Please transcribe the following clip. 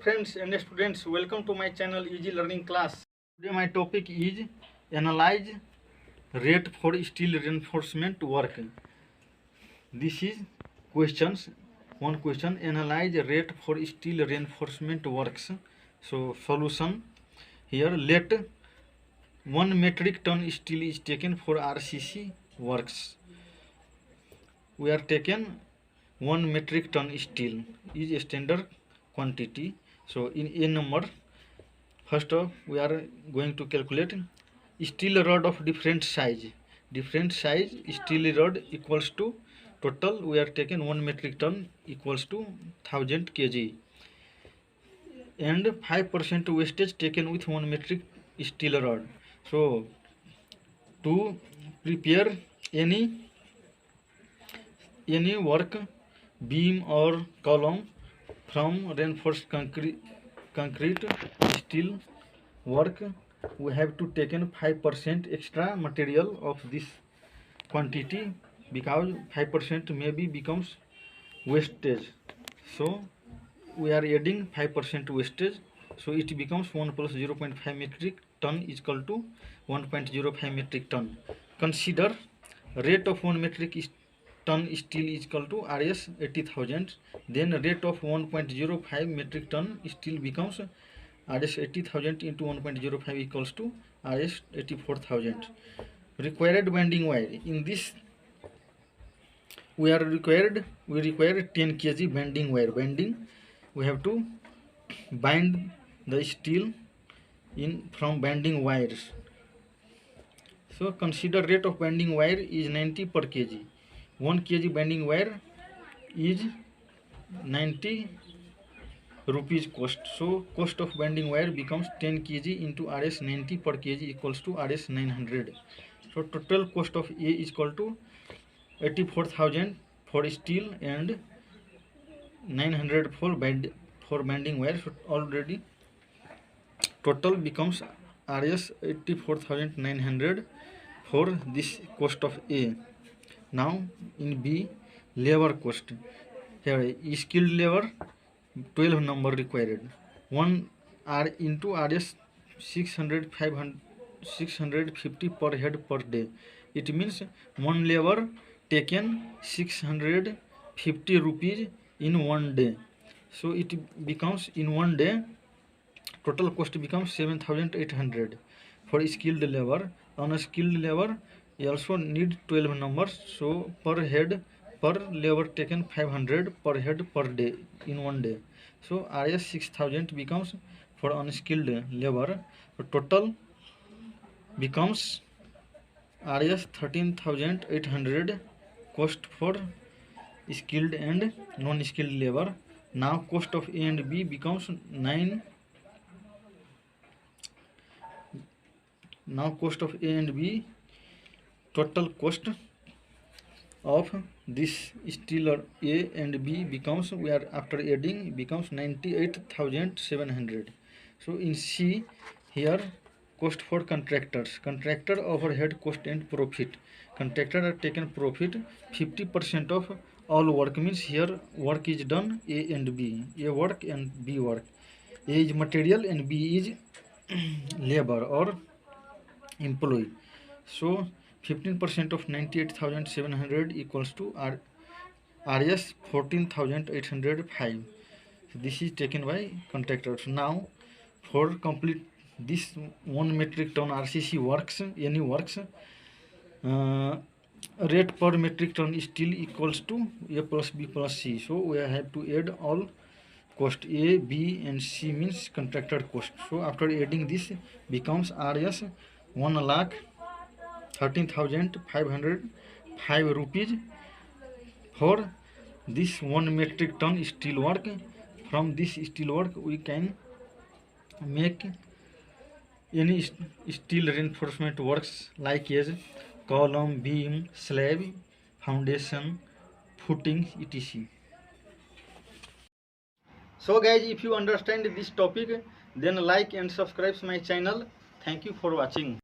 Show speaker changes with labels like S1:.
S1: friends and students, welcome to my channel Easy Learning Class. Today my topic is analyze rate for steel reinforcement work. This is questions. One question, analyze rate for steel reinforcement works. So solution here, let 1 metric ton steel is taken for RCC works. We are taken 1 metric ton steel is a standard quantity. So in a number, first of we are going to calculate steel rod of different size. Different size steel rod equals to total we are taken 1 metric ton equals to 1000 kg, and 5% wastage taken with 1 metric steel rod. So to prepare any work beam or column from reinforced concrete steel work, we have to taken 5% extra material of this quantity, because 5% maybe becomes wastage. So we are adding 5% wastage, so it becomes 1 plus 0.5 metric ton is equal to 1.05 metric ton. Consider rate of 1 metric ton steel is equal to RS 80,000. Then rate of 1.05 metric ton steel becomes RS 80,000 into 1.05 equals to RS 84,000. Required bending wire. In this we require 10 kg bending wire. Bending, we have to bind the steel in from bending wires. So consider rate of bending wire is 90 per kg. 1 kg bending wire is 90 rupees cost. So cost of bending wire becomes 10 kg into RS 90 per kg equals to RS 900. So total cost of A is equal to 84,000 for steel and 900 for bending wire. So already total becomes RS 84,900 for this cost of A. Now in B, labor cost. Here skilled labor 12 number required. 1 R into RS 650 per head per day. It means one labor taken 650 rupees in 1 day. So it becomes in 1 day total cost becomes 7,800 for skilled labor. Unskilled labor also need 12 numbers. So per labor taken 500 per head per day in 1 day. So RS 6,000 becomes for unskilled labor. So total becomes RS 13,800 cost for skilled and non-skilled labor. Now cost of A and B becomes 9. Now cost of A and B, total cost of this steel A and B becomes, we are after adding, becomes 98,700. So in C, here cost for contractors. Contractor overhead cost and profit. Contractor are taken profit 50% of all work, means here work is done A and B. A work and B work. A is material and B is labor or employee. So 15% of 98,700 equals to RS 14,805. So this is taken by contractors. Now for complete this 1 metric ton RCC works, any works, rate per metric ton steel equals to A plus B plus C. So we have to add all cost. A, B and C means contractor cost. So after adding this becomes RS 1,13,505 rupees for this 1 metric ton steel work. From this steel work we can make any steel reinforcement works like as column, beam, slab, foundation, footing, etc. So guys, if you understand this topic, then like and subscribe my channel. Thank you for watching.